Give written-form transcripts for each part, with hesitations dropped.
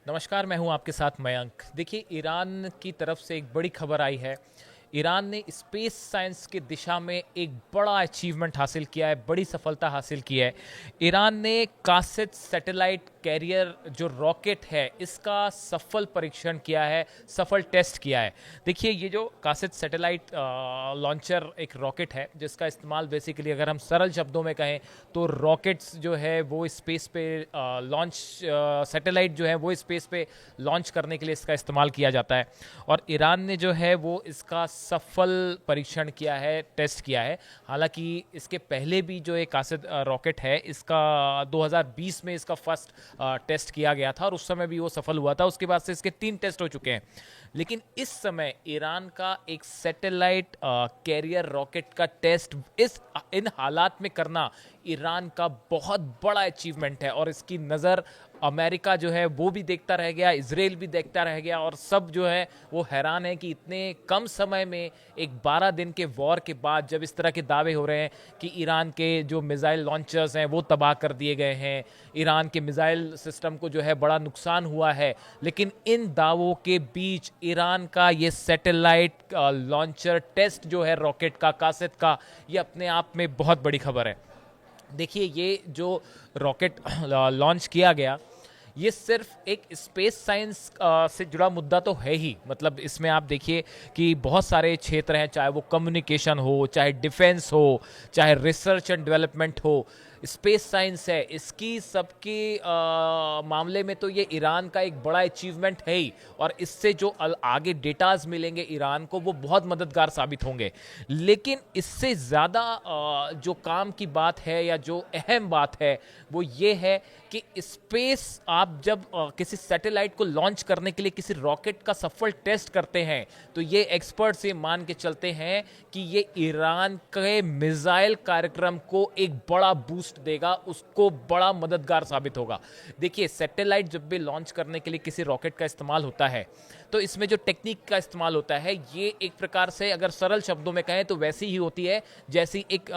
नमस्कार, मैं हूं आपके साथ मयंक। देखिए, ईरान की तरफ से एक बड़ी खबर आई है। ईरान ने स्पेस साइंस की दिशा में एक बड़ा अचीवमेंट हासिल किया है, बड़ी सफलता हासिल की है। ईरान ने कासिद सैटेलाइट कैरियर जो रॉकेट है, इसका सफल परीक्षण किया है, सफल टेस्ट किया है। देखिए, ये जो कासिद सैटेलाइट लॉन्चर एक रॉकेट है, जिसका इस्तेमाल बेसिकली अगर हम सरल शब्दों में कहें तो रॉकेट्स जो है वो स्पेस पे लॉन्च, सैटेलाइट जो है वो स्पेस पे लॉन्च करने के लिए इसका इस्तेमाल किया जाता है। और ईरान ने जो है वो इसका सफल परीक्षण किया है, टेस्ट किया है। हालांकि इसके पहले भी जो एक कासिद रॉकेट है, इसका 2020 में इसका फर्स्ट टेस्ट किया गया था और उस समय भी वो सफल हुआ था। उसके बाद से इसके 3 टेस्ट हो चुके हैं। लेकिन इस समय ईरान का एक सैटेलाइट कैरियर रॉकेट का टेस्ट इन हालात में करना ईरान का बहुत बड़ा अचीवमेंट है। और इसकी नज़र अमेरिका जो है वो भी देखता रह गया, इजराइल भी देखता रह गया, और सब जो है वो हैरान है कि इतने कम समय में एक 12 दिन के वॉर के बाद जब इस तरह के दावे हो रहे हैं कि ईरान के जो मिसाइल लॉन्चर्स हैं वो तबाह कर दिए गए हैं, ईरान के मिसाइल सिस्टम को जो है बड़ा नुकसान हुआ है, लेकिन इन दावों के बीच ईरान का ये सैटेलाइट लॉन्चर टेस्ट जो है रॉकेट का, कासिद का, ये अपने आप में बहुत बड़ी खबर है। देखिए, ये जो रॉकेट लॉन्च किया गया, ये सिर्फ एक स्पेस साइंस से जुड़ा मुद्दा तो है ही। मतलब इसमें आप देखिए कि बहुत सारे क्षेत्र हैं, चाहे वो कम्युनिकेशन हो, चाहे डिफेंस हो, चाहे रिसर्च एंड डेवलपमेंट हो, स्पेस साइंस है, इसकी सबके मामले में तो ये ईरान का एक बड़ा अचीवमेंट है ही। और इससे जो आगे डेटाज मिलेंगे ईरान को, वो बहुत मददगार साबित होंगे। लेकिन इससे ज़्यादा जो काम की बात है या जो अहम बात है वो ये है कि स्पेस, आप जब किसी सैटेलाइट को लॉन्च करने के लिए किसी रॉकेट का सफल टेस्ट करते हैं, तो ये एक्सपर्ट्स ये मान के चलते हैं कि ये ईरान के मिसाइल कार्यक्रम को एक बड़ा बूस्ट देगा, उसको बड़ा मददगार साबित होगा। देखिए, सैटेलाइट जब भी लॉन्च करने के लिए किसी रॉकेट का इस्तेमाल होता है, तो इसमें जो टेक्निक का इस्तेमाल होता है, ये एक प्रकार से अगर सरल शब्दों में कहें तो वैसी ही होती है जैसी एक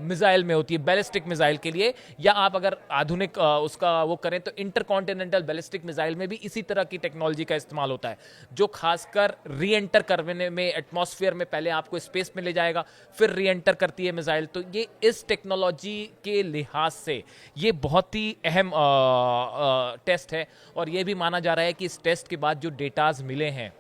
मिसाइल में होती है, बैलिस्टिक मिसाइल के लिए। या आप अगर आधुनिक उसका वो करें तो इंटरकॉन्टिनेंटल बैलिस्टिक मिसाइल में भी इसी तरह की टेक्नोलॉजी का इस्तेमाल होता है, जो खासकर री एंटर करने में, एटमॉस्फेयर में पहले आपको स्पेस में ले जाएगा, फिर री एंटर करती है मिसाइल। तो ये इस टेक्नोलॉजी के लिहाज से ये बहुत ही अहम टेस्ट है। और ये भी माना जा रहा है कि इस टेस्ट के बाद जो डेटाज मिले हैं,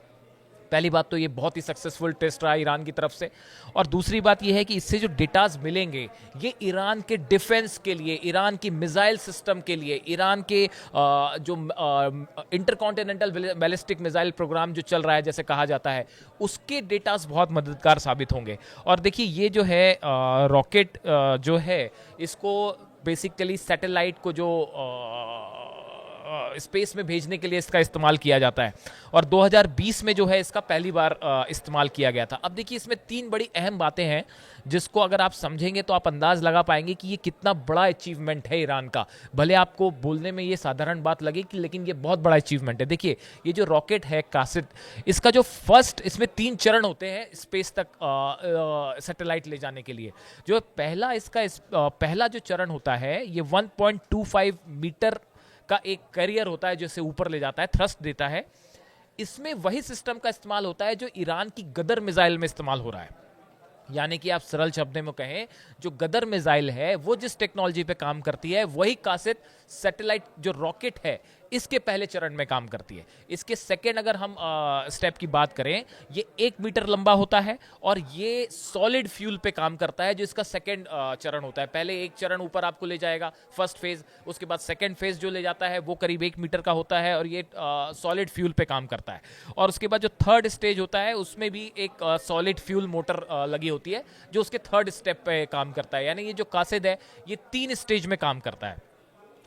पहली बात तो ये बहुत ही सक्सेसफुल टेस्ट रहा ईरान की तरफ से, और दूसरी बात ये है कि इससे जो डेटाज मिलेंगे ये ईरान के डिफेंस के लिए, ईरान की मिसाइल सिस्टम के लिए, ईरान के जो इंटरकॉन्टिनेंटल बैलिस्टिक मिसाइल प्रोग्राम जो चल रहा है जैसे कहा जाता है, उसके डेटाज बहुत मददगार साबित होंगे। और देखिए, ये जो है रॉकेट जो है, इसको बेसिकली सैटेलाइट को जो स्पेस में भेजने के लिए इसका इस्तेमाल किया जाता है, और 2020 में जो है इसका पहली बार इस्तेमाल किया गया था। अब देखिए, इसमें 3 बड़ी अहम बातें हैं जिसको अगर आप समझेंगे तो आप अंदाज लगा पाएंगे कि ये कितना बड़ा अचीवमेंट है ईरान का। भले आपको बोलने में ये साधारण बात लगे कि, लेकिन ये बहुत बड़ा अचीवमेंट है। देखिए, ये जो रॉकेट है कासिद, इसका जो फर्स्ट, इसमें 3 चरण होते हैं स्पेस तक सैटेलाइट ले जाने के लिए। जो पहला पहला जो चरण होता है, ये 1.25 मीटर का एक कैरियर होता है, जिसे ऊपर ले जाता है, थ्रस्ट देता है। इसमें वही सिस्टम का इस्तेमाल होता है जो ईरान की गदर मिसाइल में इस्तेमाल हो रहा है। यानी कि आप सरल शब्द में कहें, जो गदर मिसाइल है वो जिस टेक्नोलॉजी पे काम करती है, वही कासिद सैटेलाइट जो रॉकेट है इसके पहले चरण में काम करती है। इसके सेकेंड अगर हम स्टेप की बात करें, ये 1 मीटर लंबा होता है और ये सॉलिड फ्यूल पे काम करता है, जो इसका सेकेंड चरण होता है। पहले एक चरण ऊपर आपको ले जाएगा, फर्स्ट फेज, उसके बाद सेकेंड फेज जो ले जाता है वो करीब 1 मीटर का होता है और ये सॉलिड फ्यूल पे काम करता है। और उसके बाद जो थर्ड स्टेज होता है, उसमें भी एक सॉलिड फ्यूल मोटर लगी होती है, जो उसके थर्ड स्टेप पे काम करता है। यानी ये जो कासिद है, ये 3 स्टेज में काम करता है।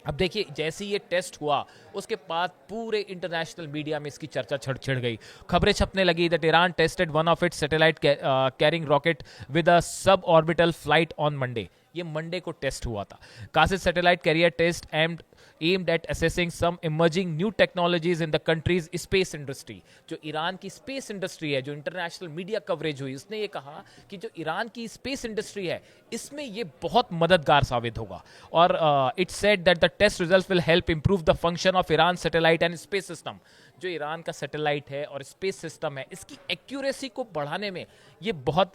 अब देखिए, जैसे ये टेस्ट हुआ उसके बाद पूरे इंटरनेशनल मीडिया में इसकी चर्चा छिड़ गई। खबरें छपने लगी that Iran tested one of its satellite carrying rocket with a sub orbital flight on Monday. ये मंडे को टेस्ट हुआ था। Qased satellite carrier test aimed aimed at assessing some emerging new technologies in the country's space industry. जो Iran की space industry है, जो international media coverage हुई, उसने ये कहा कि जो ईरान की स्पेस इंडस्ट्री है इसमें ये बहुत मददगार साबित होगा. और it said that the test results will help improve the function of Iran satellite and space system. जो ईरान का सैटेलाइट है और स्पेस सिस्टम है, इसकी एक्यूरेसी को बढ़ाने में ये बहुत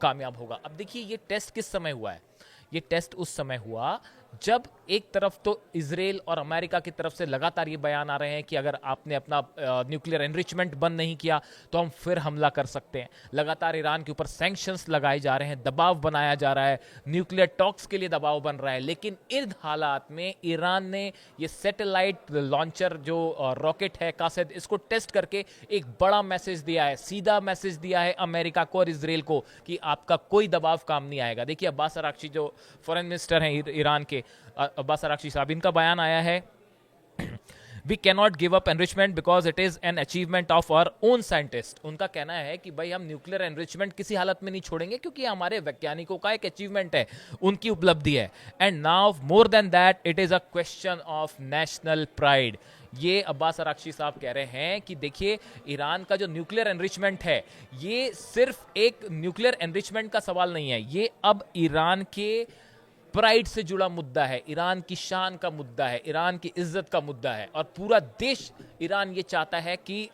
कामयाब होगा. अब देखिए ये टेस्ट किस समय हुआ है. ये टेस्ट उस समय हुआ जब एक तरफ तो इजराइल और अमेरिका की तरफ से लगातार ये बयान आ रहे हैं कि अगर आपने अपना न्यूक्लियर एनरिचमेंट बंद नहीं किया तो हम फिर हमला कर सकते हैं. लगातार ईरान के ऊपर सैंक्शंस लगाए जा रहे हैं, दबाव बनाया जा रहा है, न्यूक्लियर टॉक्स के लिए दबाव बन रहा है. लेकिन इन हालात में ईरान ने ये सैटेलाइट लॉन्चर जो रॉकेट है कासिद, इसको टेस्ट करके एक बड़ा मैसेज दिया है, सीधा मैसेज दिया है अमेरिका को और इजराइल को कि आपका कोई दबाव काम नहीं आएगा. देखिए अब्बास अराक्ची जो फॉरेन मिनिस्टर हैं ईरान के, अब्बास अराक्ची साहब, इनका बयान आया है, We cannot give up enrichment because it is an achievement of our own scientists. उनका कहना है कि भाई हम न्यूक्लियर एनरिचमेंट किसी हालत में नहीं छोड़ेंगे क्योंकि हमारे वैज्ञानिकों का एक अचीवमेंट है, उनकी उपलब्धि है. And now more than that it is a question of national pride. ये अब्बास अराक्ची साहब कह रहे हैं कि देखिए ईरान का जो न्यूक्लियर एनरिचमेंट है ये सिर्फ एक न्यूक्लियर एनरिचमेंट का सवाल नहीं है, ये अब ईरान के प्राइड से जुड़ा मुद्दा है, ईरान की शान का मुद्दा है, ईरान की इज्जत का मुद्दा है. और पूरा देश ईरान ये चाहता है कि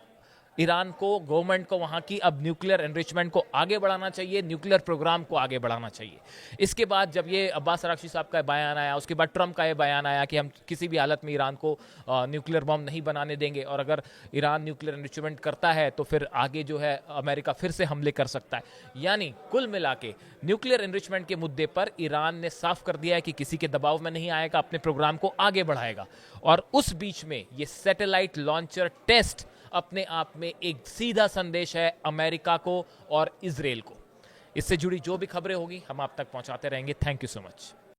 ईरान को, गवर्नमेंट को वहाँ की अब न्यूक्लियर एनरिचमेंट को आगे बढ़ाना चाहिए, न्यूक्लियर प्रोग्राम को आगे बढ़ाना चाहिए. इसके बाद जब ये अब्बास अराक्ची साहब का बयान आया, उसके बाद ट्रंप का ये बयान आया कि हम किसी भी हालत में ईरान को न्यूक्लियर बम नहीं बनाने देंगे और अगर ईरान न्यूक्लियर एनरिचमेंट करता है तो फिर आगे जो है अमेरिका फिर से हमले कर सकता है. यानी कुल मिला के न्यूक्लियर एनरिचमेंट के मुद्दे पर ईरान ने साफ कर दिया है कि किसी के दबाव में नहीं आएगा, अपने प्रोग्राम को आगे बढ़ाएगा. और उस बीच में ये सैटेलाइट लॉन्चर टेस्ट अपने आप में एक सीधा संदेश है अमेरिका को और इजराइल को. इससे जुड़ी जो भी खबरें होगी हम आप तक पहुंचाते रहेंगे. Thank you so much.